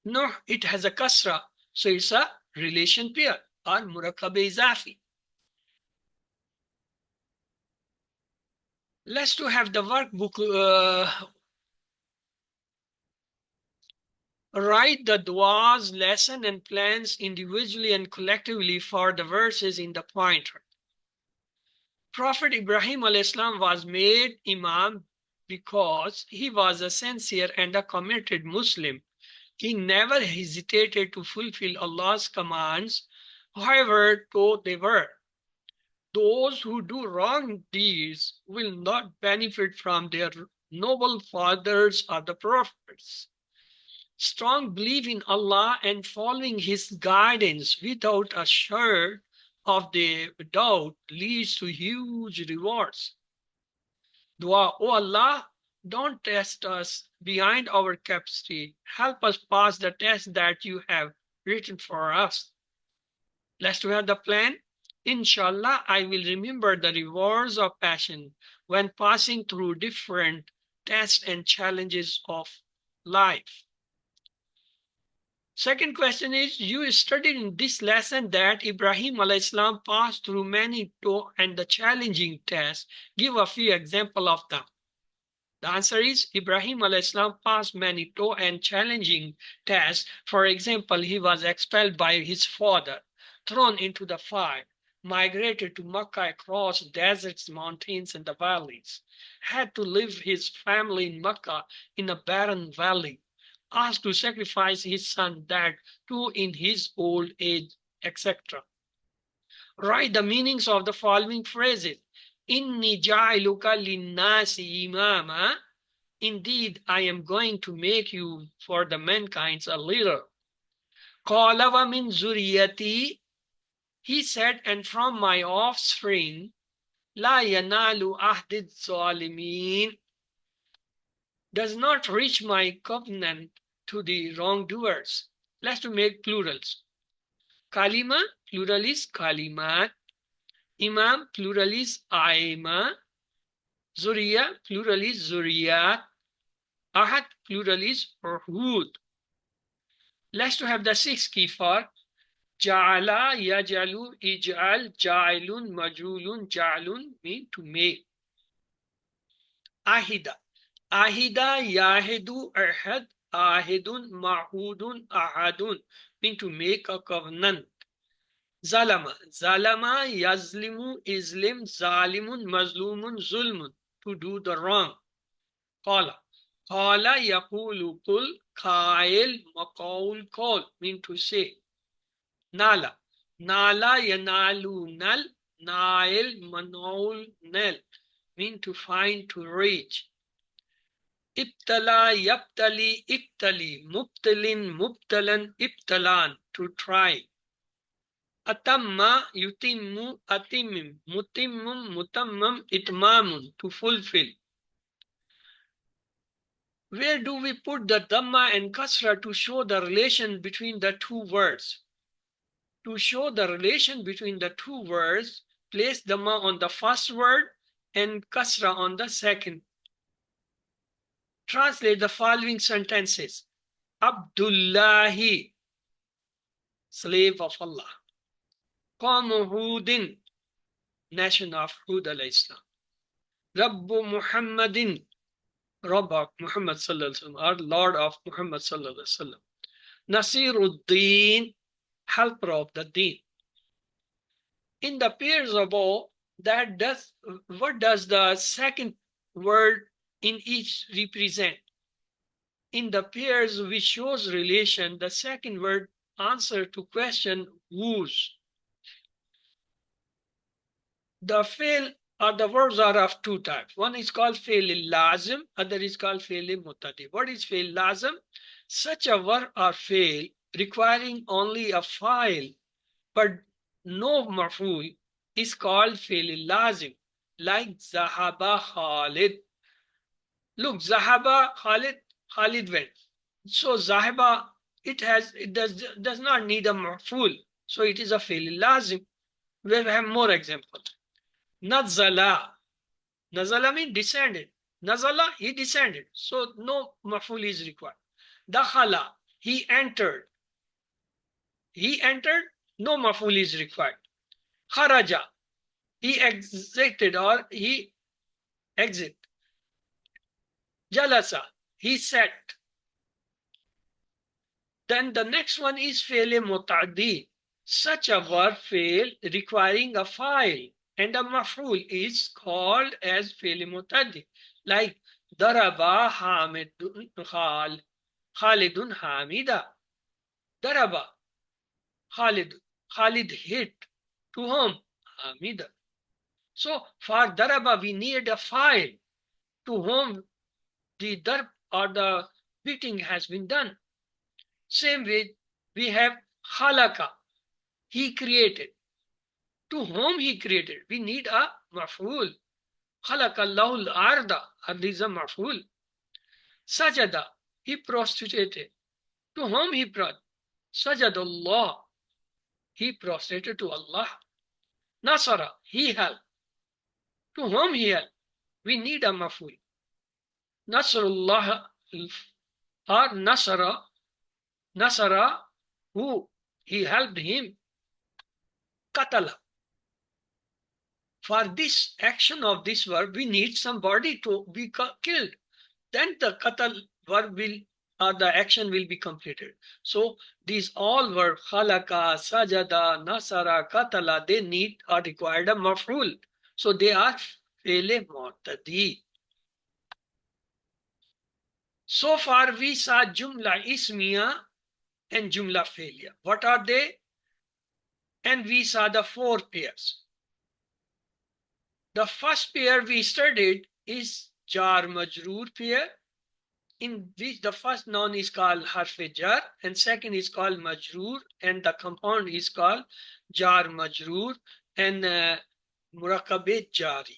Speaker 1: Nuh, it has a kasra. So it's a relation pair or Murakkabi Izafi. Let's to have the workbook. Write the du'as, lesson, and plans individually and collectively for the verses in the pointer. Prophet Ibrahim al-Islam was made Imam because he was a sincere and a committed Muslim. He never hesitated to fulfill Allah's commands, however tall they were. Those who do wrong deeds will not benefit from their noble fathers or the prophets. Strong belief in Allah and following His guidance without a shred of the doubt leads to huge rewards. Dua, O Allah, don't test us beyond our capacity. Help us pass the test that you have written for us. Let's have the plan. Inshallah, I will remember the rewards of passion when passing through different tests and challenges of life. Second question is, you studied in this lesson that Ibrahim alayhi passed through many tough and the challenging tests. Give a few examples of them. The answer is Ibrahim alayhi passed many tough and challenging tests. For example, he was expelled by his father, thrown into the fire, migrated to Makkah across deserts, mountains, and the valleys, had to leave his family in Makkah in a barren valley, asked to sacrifice his son that too in his old age, etc. Write the meanings of the following phrases. Inni ja'iluka linnasi imama. Indeed, I am going to make you for the mankind a leader. Qala wa min zuriyati. He said, and from my offspring, la yanalu ahdid zalimin. Does not reach my covenant to the wrongdoers. Let's to make plurals. Kalima, plural is kalimat. Imam, plural is aima. Zuriya, plural is zuriyat. Ahad, plural is uhud. Let's to have the sixth key for ja'ala, yajalu, ij'al, ja'ilun, majulun, ja'lun mean to make. Ahida. Ahida, yahidu, ahad, ahidun, mahudun, ahadun mean to make a covenant. Zalama. Zalama, yazlimu, islim, zalimun, mazlumun, zulmun to do the wrong. Qala. Qala yaqulu qul, qail, maqaul, call mean to say. Nala. Nala yanalu nal, nail, manaul, nel mean to find, to reach. Ibtala, yaptali, ibtali, mubtalin, mubtalan, ibtalan to try. Atamma, yutimmu, atimim, mutimmum, mutammam, itmamun to fulfill. Where do we put the dhamma and kasra to show the relation between the two words? To show the relation between the two words, place dhamma on the first word and kasra on the second. Translate the following sentences. Abdullahi, slave of Allah. Qawmu Hudin, nation of Hud alayhi salam. Rabbu Muhammadin, Rabb of Muhammad sallallahu alaihi wasallam, or Lord of Muhammad sallallahu alaihi wasallam. Nasiruddin, helper of the deen. In the pairs above, what does the second word in each represent? In the pairs which shows relation, the second word answer to question whose. The fail or the verbs are of two types. One is called fail lazim, other is called fail mutadi. What is fail lazim? Such a verb or fail requiring only a file but no maf'ul is called fail lazim, like zahaba Khalid. Look, zahaba Khalid, Khalid went. So zahaba, it does not need a maf'ul, so it is a fail lazim. We have more examples. Nazala. Nazala means descended. Nazala, he descended. So no maf'ul is required. Dakhala, he entered. He entered, no maf'ul is required. Kharaja, he exited or he exit. Jalasa, he sat. Then the next one is fail muta'addi. Such a verb fail requiring a file and a maf'ul is called as fail muta'addi. Like daraba hamidun Khalidun hamida. Daraba Khalid hit. To whom? Hamida. So for daraba we need a file to whom the darb or the beating has been done. Same way we have khalaqa, he created. To whom he created? We need a maf'ul. Khalaqa Allahul arda, ard is a maf'ul. Sajada, he prostrated. To whom he prostrated? Sajadallah, he prostrated to Allah. Nasara, he helped. To whom he helped? We need a maf'ul. Nasrullah or Nasara, who? He helped him. Qatala. For this action of this verb, we need somebody to be killed. Then the qatal verb will, or the action will be completed. So these all verbs, khalaqa, sajada, nasara, qatala, they need or required a maf'ul. So they are fail mu'tadi. So far we saw jumla ismiya and jumla failure. What are they? And we saw the four pairs. The first pair we studied is jar majroor pair, in which the first noun is called harf jar and second is called majroor and the compound is called jar majroor and murakabe jari.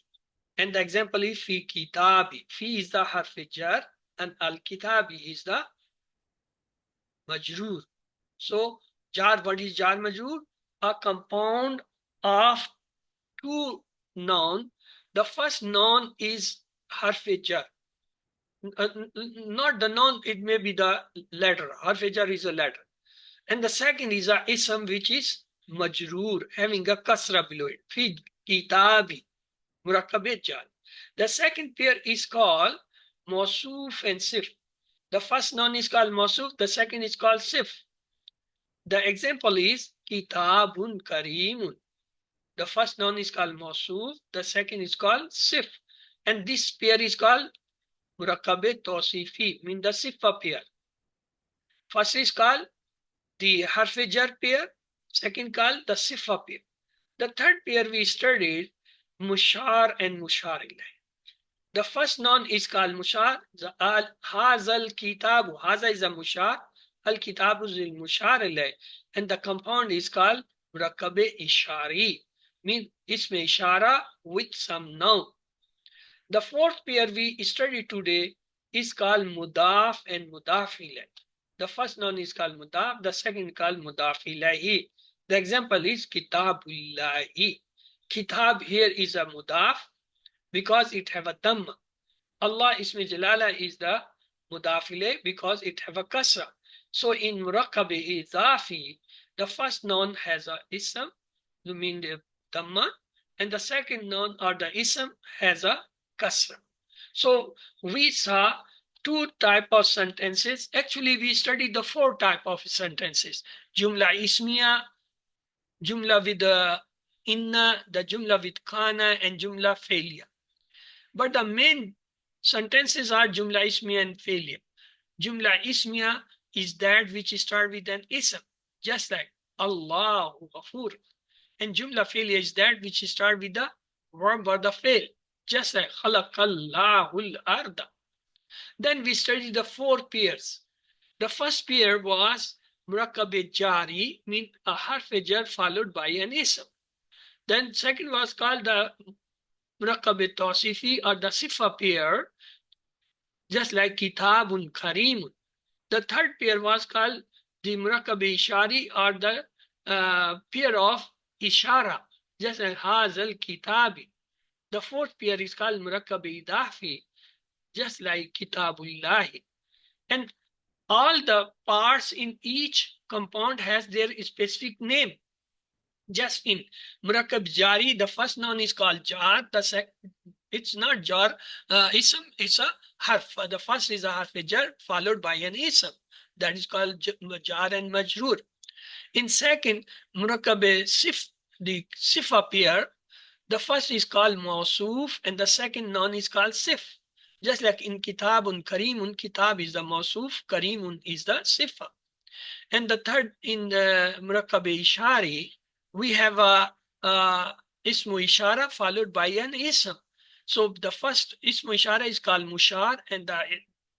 Speaker 1: And the example is fi kitabi. Fi is the harf jar and al kitabi is the majroor. So jar, what is jar majroor? A compound of two noun. The first noun is harf jar. Not the noun, it may be the letter. Harf jar is a letter. And the second is a ism, which is majroor, having a kasra below it. Fi kitabi, murakkab jar. The second pair is called mawsuf and sif. The first noun is called mawsuf, the second is called sif. The example is kitabun karimun. The first noun is called mawsuf, the second is called sif. And this pair is called murakkab tawsifi, mean the sifa pair. First is called the harf jar pair, second called the sifa pair. The third pair we studied mushar and mushar ilayh. The first noun is called mushar. Hazal kitabu. Haza is a mushar. Al kitabu is al mushar ilayh. And the compound is called murakkab ishari. Mean isme ishara with some noun. The fourth pair we studied today is called mudaf and mudaf ilayh. The first noun is called mudaf, the second called mudaf ilayhi. The example is kitabullahi. Kitab here is a mudaf because it have a dhamma. Allah ismi jalala is the mudaf ilayh because it have a kasra. So in murakkab idafi, the first noun has a ism, you mean the dhamma, and the second noun or the ism has a kasra. So we saw two type of sentences. Actually, we studied the four type of sentences. Jumla ismiya, jumla with inna, the jumla with kana, and jumla failure. But the main sentences are jumla ismiya and failure. Jumla ismiya is that which start with an ism, just like Allahu Ghafur. And jumla failure is that which start with the verb or the fail, just like khalaqallahu al-arda. Then we studied the four pairs. The first pair was murakkab jari, mean a harf jar followed by an ism. Then second was called the murakkab tawsifi or the sifa pair, just like kitabun karimun. The third pair was called the murakkab ishari or the pair of ishara, just like hazal kitabi. The fourth pair is called murakkab idafi, just like kitabullahi. And all the parts in each compound has their specific name. Just in murakkab jari, the first noun is called jar. It's not jar, ism, it's a harf. The first is a harf jar followed by an ism. That is called jar and majroor. In second, murakkab sif, the sifa pair, the first is called mawsuf and the second noun is called sif. Just like in kitabun karimun, kitab is the mawsuf, karimun is the sifa. And the third, in the murakkab ishari, we have a ismu ishara followed by an ism. So the first ismu ishara is called mushar and the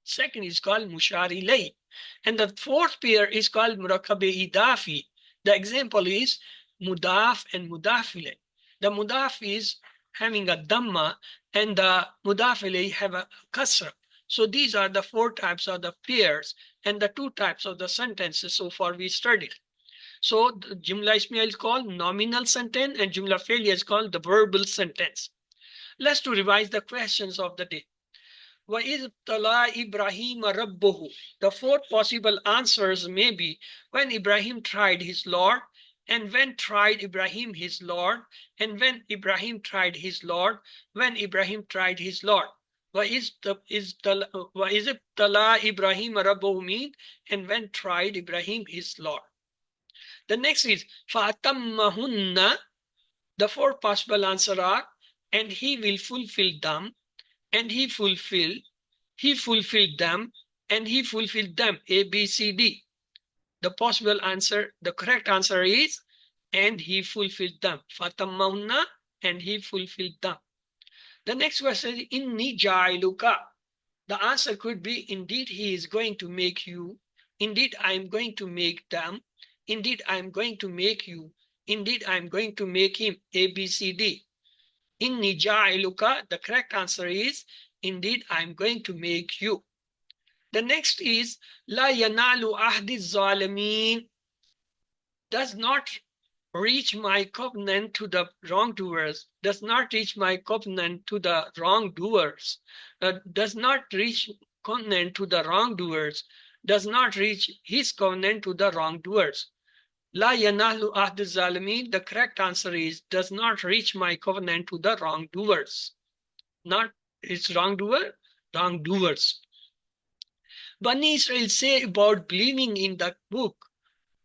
Speaker 1: second is called mushar ilayh. And the fourth pair is called murakkab idafi. The example is mudaf and mudaf ilayh. The mudaf is having a dhamma and the mudaf ilayh have a kasra. So these are the four types of the pairs and the two types of the sentences so far we studied. So the jumla ismiya is called nominal sentence and jumla failure is called the verbal sentence. Let's to revise the questions of the day. وَإِذْ ابْتَلَىٰ إِبْرَاهِيمَ رَبُّهُ. The four possible answers may be when Ibrahim tried his Lord, and when tried Ibrahim his Lord, and when Ibrahim tried his Lord, when Ibrahim tried his Lord. وَإِذْ ابْتَلَىٰ إِبْرَاهِيمَ رَبُّهُ mean, and when tried Ibrahim his Lord. The next is فَأَتَمَّهُنَّ. The four possible answers are, and he will fulfill them, and he fulfilled them, and he fulfilled them. A, B, C, D. The possible answer, the correct answer is, and he fulfilled them. فَأَتَمَّهُنَّ, and he fulfilled them. The next question is, Inni ja'iluka. The answer could be, indeed he is going to make you. Indeed I am going to make them. Indeed I am going to make you. Indeed I am going to make him. A, B, C, D. Inni ja'iluka. The correct answer is, indeed I am going to make you. The next is, La yanalu ahdi zalimin. Does not reach my covenant to the wrongdoers, does not reach my covenant to the wrongdoers, does not reach covenant to the wrongdoers, does not reach his covenant to the wrongdoers. La yanalu ahd zalimin, the correct answer is does not reach my covenant to the wrongdoers. Not its wrongdoer, wrongdoers. Bani Israel say about believing in the book,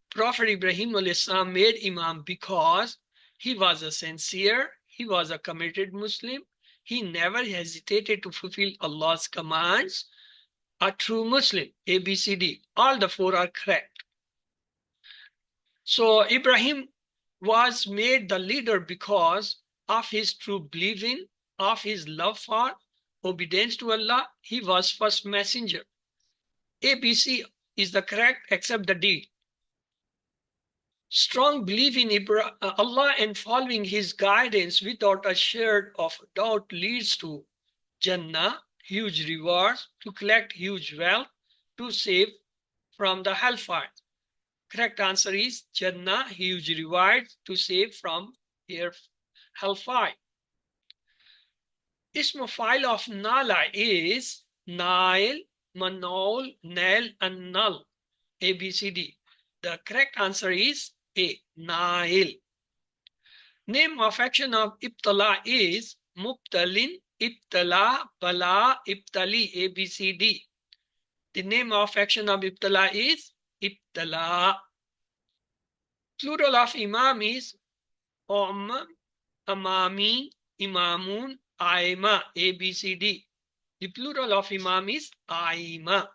Speaker 1: Prophet Ibrahim al-Islam made Imam because he was a sincere, he was a committed Muslim, he never hesitated to fulfill Allah's commands, a true Muslim, ABCD. All the four are correct. So Ibrahim was made the leader because of his true believing, of his love for, obedience to Allah. He was first messenger. ABC is the correct except the D. Strong belief in Allah and following his guidance without a shred of doubt leads to Jannah, huge rewards, to collect huge wealth, to save from the hellfire. Correct answer is Jannah, huge rewards, to save from hellfire. Ism file of Nala is Nile, Manol, Nel, and Null. ABCD. The correct answer is A, Nile. Name of action of Ibtala is Mubtalin, Ibtala, Bala, Ibtali, ABCD. The name of action of Ibtala is Ibtala. Plural of Imam is Amami, Imamun, Aima, ABCD. The plural of Imam is Aima.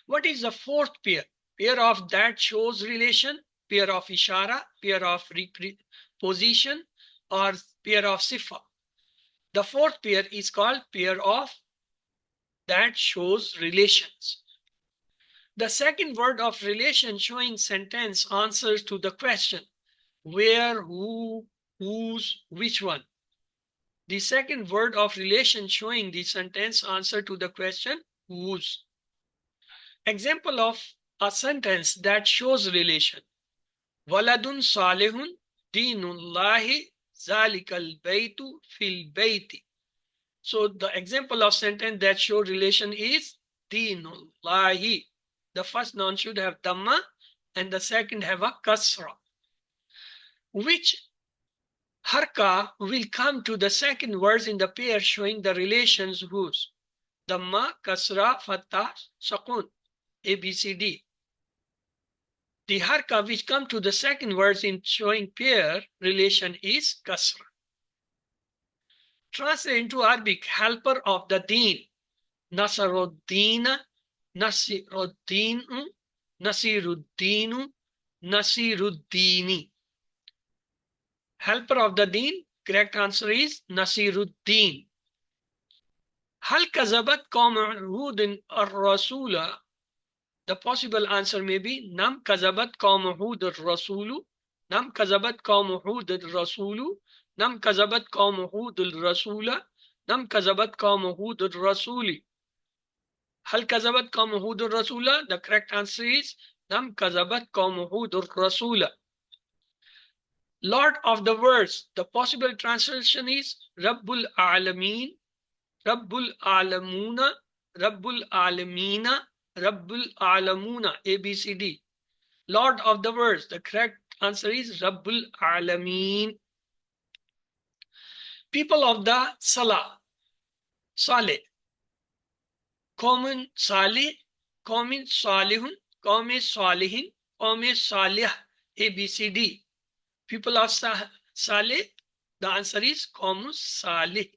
Speaker 1: What is the fourth pair? Pair of that shows relation, pair of ishara, pair of position, or pair of sifa. The fourth pair is called pair of that shows relations. The second word of relation showing sentence answers to the question where, who, whose, which one. The second word of relation showing the sentence answer to the question whose. Example of a sentence that shows relation. Waladun salihun dinullahi zalikal baytu fil bayti. So the example of sentence that show relation is dinullahi. The first noun should have dhamma and the second have a kasra. Which harka will come to the second words in the pair showing the relations whose? Dhamma, kasra, fattah, sakun. ABCD. The harka which come to the second words in showing pair relation is kasra. Translate into Arabic, helper of the deen. Nasaruddin, Nasiruddin, Nasiruddinu, Nasiruddini. Helper of the deen, correct answer is Nasiruddin. Hal kazabat qawm Hudin ar-rasula. The possible answer may be Nam kazabat qawm Hud ar-rasulu, Nam kazabat qawm Hud ar-rasulu, Nam kazabat qawm Hud ar-rasula, Nam kazabat qawm Hud ar-rasuli. Hal kazabat qawm Hud ar-rasula. The correct answer is Nam kazabat qawm Hud ar-rasula. Lord of the words. The possible translation is Rabbul Alameen, Rabbul Alamuna, Rabbul Alamina, Rabbul Alamuna, ABCD. Lord of the words. The correct answer is Rabbul Alameen. People of the Salah. Saleh. Qawmun Salih, Qawmin Salihun, Qawmin Salihin, Qawmin Salih, ABCD. People of Saleh, the answer is Qawmun Salih.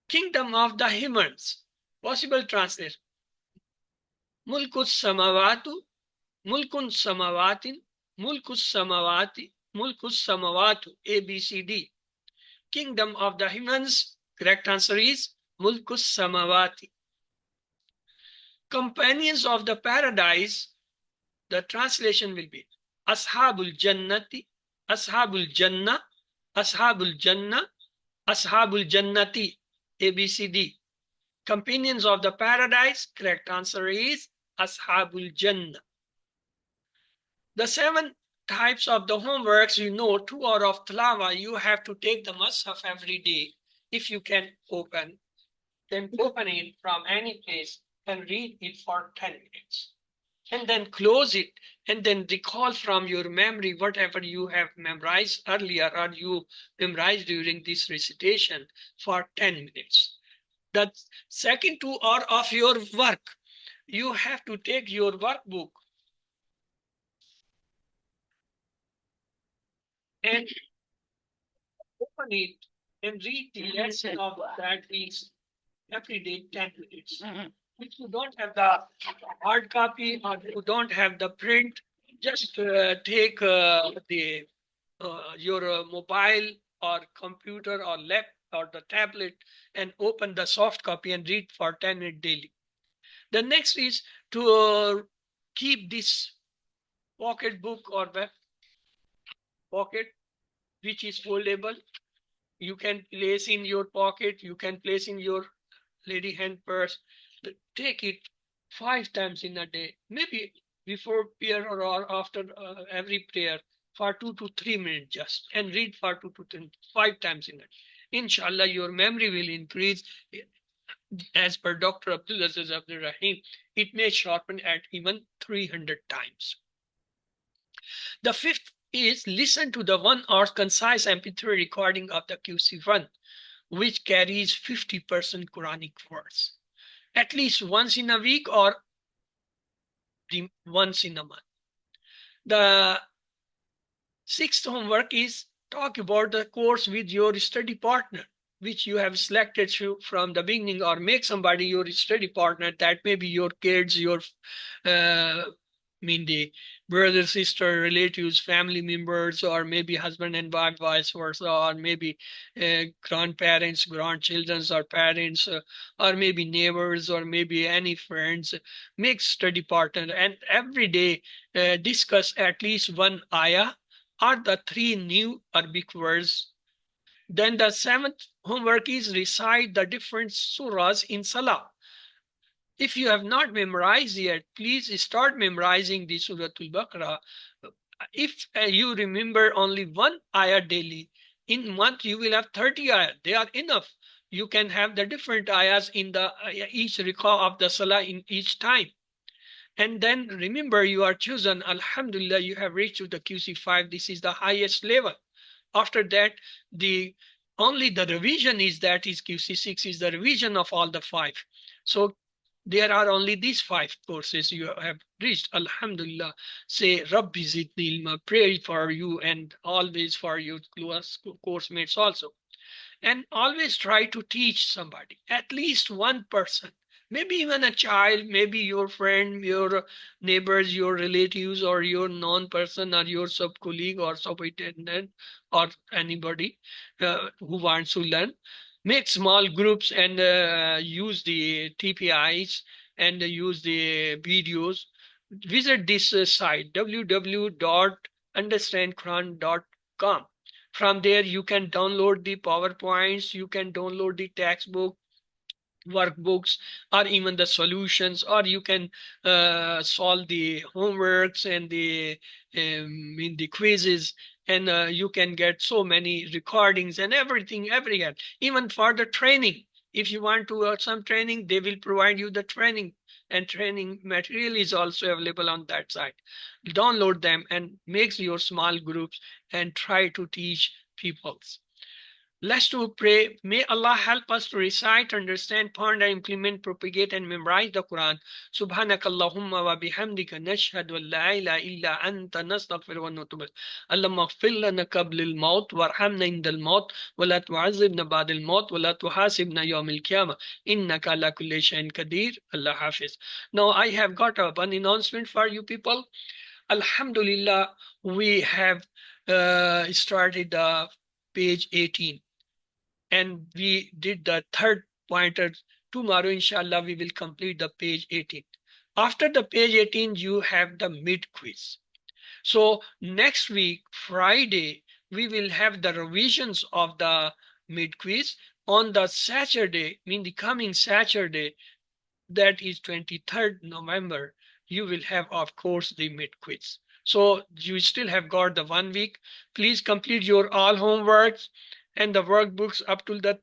Speaker 1: Kingdom of the heavens. Possible translation. Mulkus samawatu, mulkun samawatin, mulkus samawati, mulkus samawatu, ABCD. Kingdom of the heavens. Correct answer is Mulkus samawati. Companions of the paradise. The translation will be Ashabul Jannati, Ashabul Jannah, Ashabul Jannah, Ashabul Jannati, ABCD. Companions of the paradise. Correct answer is Ashabul Jannah. The 7 types of the homeworks, 2 are of Tilawa. You have to take the Mus'haf every day. If you can then open it from any place and read it for 10 minutes. And then close it and then recall from your memory whatever you have memorized earlier or you memorized during this recitation for 10 minutes. The second 2 are of your work. You have to take your workbook and open it and read the lesson of that piece every day 10 minutes. If you don't have the hard copy or you don't have the print, just take the your mobile or computer or lap or the tablet and open the soft copy and read for 10 minutes daily. The next is to keep this pocket book or web pocket which is foldable. You can place in your pocket, you can place in your lady hand purse. Take it 5 times in a day, maybe before prayer or after every prayer for 2 to 3 minutes just, and read for 5 times in a day. Inshallah, your memory will increase. As per Dr. Abdul Aziz Abdul Rahim, it may sharpen at even 300 times. The fifth is listen to the 1 hour concise MP3 recording of the QC1, which carries 50% Quranic words, at least once in a week or once in a month. The sixth homework is talk about the course with your study partner, which you have selected from the beginning, or make somebody your study partner. That may be your kids, your the brother, sister, relatives, family members, or maybe husband and wife, vice versa, or maybe grandparents, grandchildren, or parents, or maybe neighbors, or maybe any friends. Make study partner, and every day discuss at least 1 ayah or the 3 new Arabic words. Then the 7th homework is recite the different surahs in Salah. If you have not memorized yet, please start memorizing the Surah Al-Baqarah. If you remember only 1 ayah daily, in month you will have 30 ayah. They are enough. You can have the different ayahs in the each rak'ah of the Salah in each time. And then remember, you are chosen. Alhamdulillah, you have reached to the QC5. This is the highest level. After that, the only the revision is QC6 is the revision of all the 5. So there are only these 5 courses you have reached. Alhamdulillah. Say Rabbi Zidni ilma. Pray for you and always for your course mates also. And always try to teach somebody, at least one person, maybe even a child, maybe your friend, your neighbors, your relatives, or your known person, or your sub colleague or subordinate, or anybody who wants to learn. Make small groups and use the TPIs and use the videos. Visit this site www.understandquran.com. From there, you can download the PowerPoints, you can download the textbook, workbooks, or even the solutions, or you can solve the homeworks and the quizzes, and you can get so many recordings and everything everywhere. Even for the training, if you want to some training, they will provide you the training, and training material is also available on that site. Download them and make your small groups and try to teach people. Let's to pray. May Allah help us to recite, understand, ponder, implement, propagate, and memorize the Quran. Subhanakallahumma wa bihamdika nashhadu an la ilaha illa anta nastaghfiruka wa natubu. Allahumma ighfir lana qabla al-maut warhamna inda al-maut wa la tu'azzibna ba'da al-maut wa la tuhasibna yawm al-qiyamah innaka ala kulli shay'in qadir. Allah Hafiz. Now I have got one announcement for you people. Alhamdulillah, we have started page 18. And we did the third pointer. Tomorrow, inshallah, we will complete the page 18. After the page 18, you have the mid quiz. So next week, Friday, we will have the revisions of the mid quiz. On the Saturday, the coming Saturday, that is 23rd November, you will have, of course, the mid quiz. So you still have got the 1 week. Please complete your all homeworks and the workbooks up to the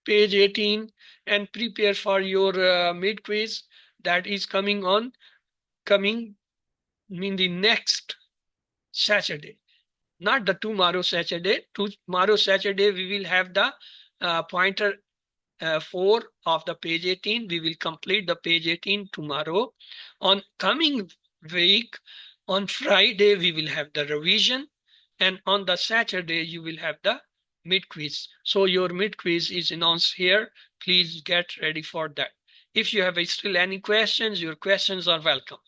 Speaker 1: page 18 and prepare for your mid quiz that is coming in the next Saturday. Not the tomorrow Saturday. Tomorrow Saturday we will have the pointer 4 of the page 18. We will complete the page 18 tomorrow. On coming week, on Friday, we will have the revision. And on the Saturday, you will have the mid quiz. So your mid quiz is announced here. Please get ready for that. If you have still any questions, your questions are welcome.